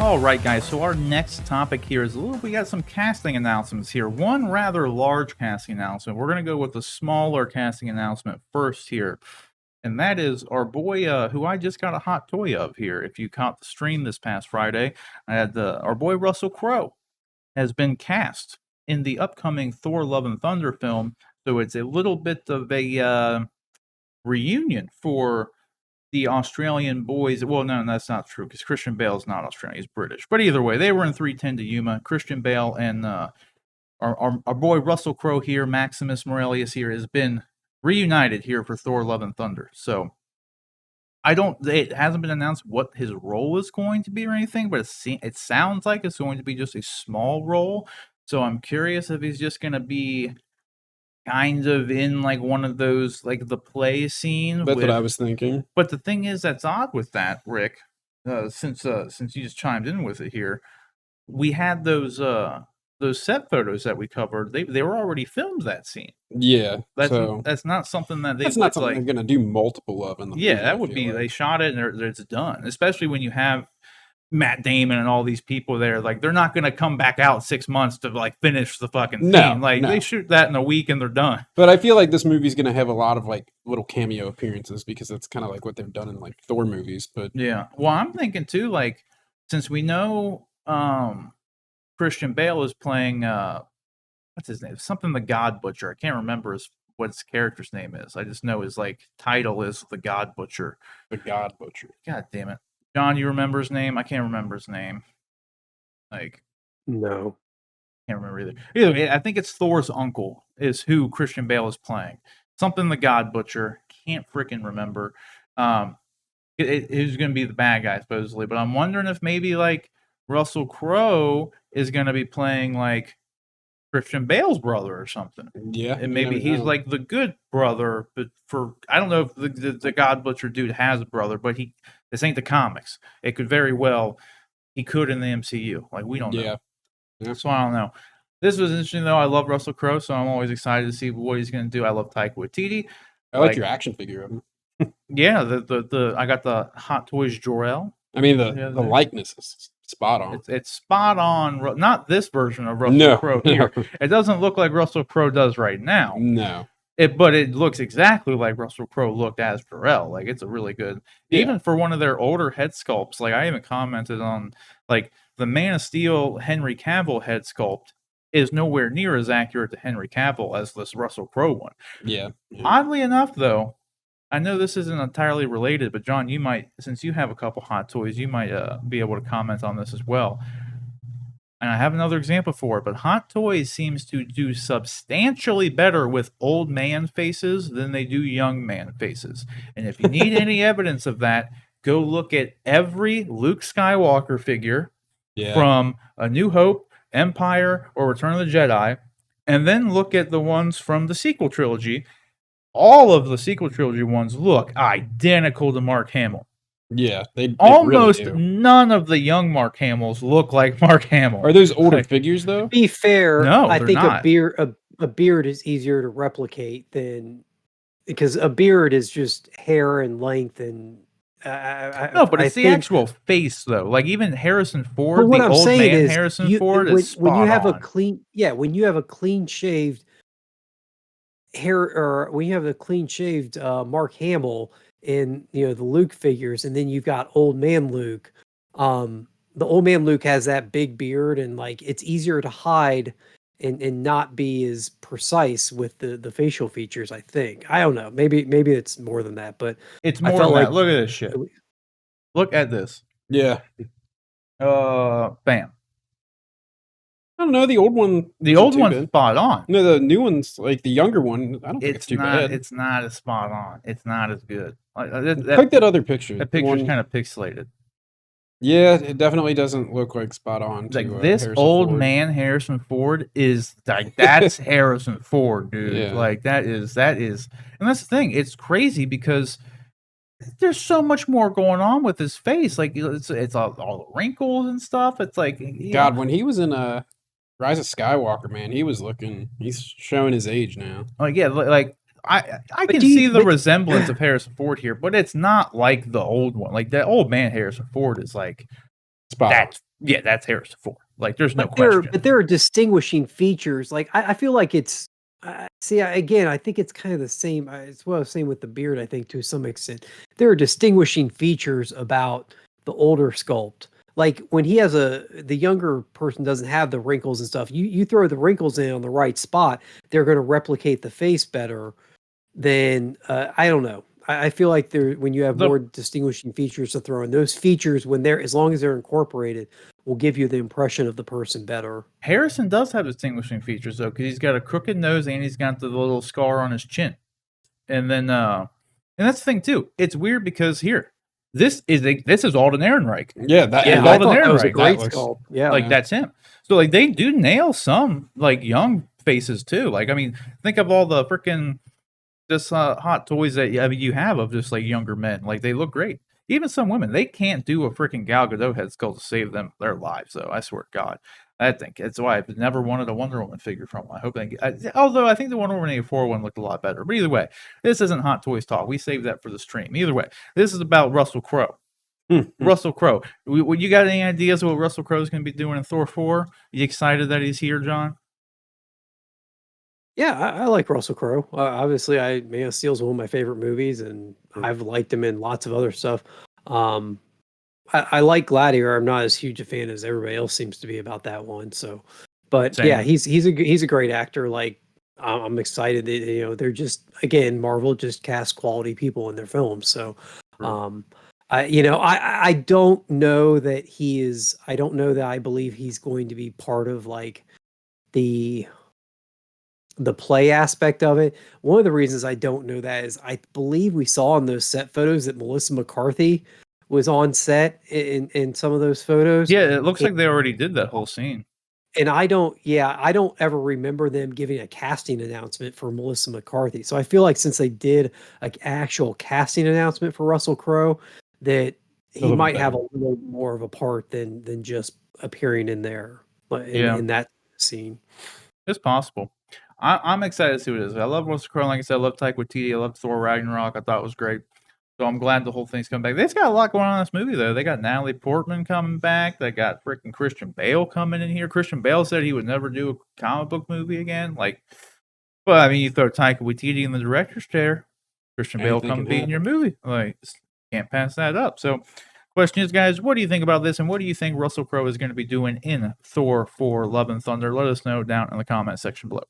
All right, guys. So our next topic here is we got some casting announcements here. One rather large casting announcement. We're going to go with the smaller casting announcement first here. And that is our boy, who I just got a hot toy of here. If you caught the stream this past Friday, I had our boy Russel Crowe has been cast in the upcoming Thor: Love and Thunder film. So it's a little bit of a reunion for the Australian boys. Well, no, that's not true because Christian Bale is not Australian; he's British. But either way, they were in 3:10 to Yuma. Christian Bale and our boy Russel Crowe here, Maximus Morelius here, has been reunited here for Thor: Love and Thunder. So it hasn't been announced what his role is going to be or anything, but it sounds like it's going to be just a small role. So I'm curious if he's just going to be kind of in like one of those, like the play scene. That's what I was thinking. But the thing is that's odd with that, Rick, since you just chimed in with it here, we had those set photos that we covered. They were already filmed, that scene. Yeah, that's not something that they're going to do multiple of in the movie, that would be like. They shot it and it's done. Especially when you have Matt Damon and all these people there, like they're not going to come back out 6 months to like finish the fucking scene. They shoot that in a week and they're done. But I feel like this movie's going to have a lot of like little cameo appearances because that's kind of like what they've done in like Thor movies. But yeah, well, I'm thinking too, like since we know Christian Bale is playing what's his name? Something the God Butcher. I can't remember what his character's name is. I just know his like title is the God Butcher. The God Butcher. God damn it. John, you remember his name? I can't remember his name. Like, no, can't remember either. Either way, I think it's Thor's uncle is who Christian Bale is playing. Something the God Butcher. Can't freaking remember. Who's going to be the bad guy supposedly? But I'm wondering if maybe like Russel Crowe is going to be playing like Christian Bale's brother or something. Yeah, and maybe he's like the good brother. But I don't know if the God Butcher dude has a brother, but this ain't the comics. It could very well, he could in the MCU. Like, we don't know. Yeah. So I don't know. This was interesting, though. I love Russel Crowe, so I'm always excited to see what he's going to do. I love Taika Waititi. I like your action figure of him. Yeah, I got the Hot Toys Jor-El. I mean, the likeness is spot on. It's spot on. Not this version of Russel Crowe here. No. It doesn't look like Russel Crowe does right now. No. But it looks exactly like Russel Crowe looked as Jor-El. Like, it's a really good, even for one of their older head sculpts. Like, I even commented on, like, the Man of Steel Henry Cavill head sculpt is nowhere near as accurate to Henry Cavill as this Russel Crowe one. Yeah. Oddly enough, though, I know this isn't entirely related, but John, you might, since you have a couple Hot Toys, you might be able to comment on this as well. And I have another example for it, but Hot Toys seems to do substantially better with old man faces than they do young man faces. And if you need any evidence of that, go look at every Luke Skywalker figure from A New Hope, Empire, or Return of the Jedi, and then look at the ones from the sequel trilogy. All of the sequel trilogy ones look identical to Mark Hamill. Yeah, they almost really do. None of the young Mark Hamills look like Mark Hamill. Are those older figures though? To be fair, no, I think not. a beard is easier to replicate than because a beard is just hair and length and. But it's the actual face though. Like even Harrison Ford, the old man Harrison Ford is when you have on. when you have a clean shaved hair, or when you have a clean shaved Mark Hamill in the Luke figures, and then you've got old man Luke. The old man Luke has that big beard, and like it's easier to hide and not be as precise with the facial features. I think. I don't know. Maybe it's more than that, but it's more than that. Look at this shit. Look at this. Yeah. Bam. I don't know. The old one. The old one's spot on. No, the new one's like the younger one. I don't think it's too bad. It's not as spot on. It's not as good. Like that other picture. That picture's kind of pixelated. Yeah, it definitely doesn't look like spot on. Like this old man Harrison Ford is like that's Harrison Ford, dude. Yeah. Like that is, and that's the thing. It's crazy because there's so much more going on with his face. Like it's all the wrinkles and stuff. It's like God, when he was in Rise of Skywalker, man, he's showing his age now. Like like. I can see the resemblance of Harrison Ford here, but it's not like the old one. Like that old man Harrison Ford is like Spot on. That's Harrison Ford. Like, there's no But there question. are distinguishing features. Like I feel like it's again, I think it's kind of the same. It's what I was saying with the beard. I think to some extent, there are distinguishing features about the older sculpt. Like when he has the younger person doesn't have the wrinkles and stuff. You throw the wrinkles in on the right spot, they're going to replicate the face better than I don't know. I feel like when you have The- more distinguishing features to throw in, those features when they're as long as they're incorporated will give you the impression of the person better. Harrison does have distinguishing features though, because he's got a crooked nose and he's got the little scar on his chin. And then and that's the thing too. It's weird because here, this is Alden Ehrenreich. Yeah, that Yeah, and I Alden thought that was a Ehrenreich, great that looks- sculpt. Yeah, Like that's him. So like they do nail some like young faces too. Like I mean, think of all the freaking just hot toys that you have of just like younger men. Like they look great. Even some women, they can't do a freaking Gal Gadot head sculpt to save them their lives. So I swear to God, I think that's why I've never wanted a Wonder Woman figure from them. I hope they get, although I think the Wonder Woman 84 one looked a lot better. But either way, this isn't Hot Toys talk. We saved that for the stream. Either way, this is about Russell Crowe. Russell Crowe. You got any ideas of what Russell Crowe is going to be doing in Thor 4? You excited that he's here, John? yeah, I like Russell Crowe. Obviously, Man of Steel is one of my favorite movies, and I've liked him in lots of other stuff. I like Gladiator. I'm not as huge a fan as everybody else seems to be about that one. So, but Same. yeah, he's a great actor. Like I'm excited that they're just again Marvel just cast quality people in their films. So, I don't know that he is. I don't know that I believe he's going to be part of like the play aspect of it. One of the reasons I don't know that is I believe we saw in those set photos that Melissa McCarthy was on set in some of those photos. Yeah, it looks like they already did that whole scene. And I don't ever remember them giving a casting announcement for Melissa McCarthy. So I feel like since they did an actual casting announcement for Russell Crowe, that he That'll be might have a better. little more of a part than just appearing in there, in that scene. It's possible. I'm excited to see what it is. I love Russell Crowe. Like I said, I love Taika Waititi. I love Thor Ragnarok. I thought it was great. So I'm glad the whole thing's coming back. They've got a lot going on in this movie, though. They got Natalie Portman coming back. They got freaking Christian Bale coming in here. Christian Bale said he would never do a comic book movie again. But I mean, you throw Taika Waititi in the director's chair, Christian Bale Anything come can be in your movie. Like, can't pass that up. So, question is, guys, what do you think about this? And what do you think Russell Crowe is going to be doing in Thor 4 Love and Thunder? Let us know down in the comment section below.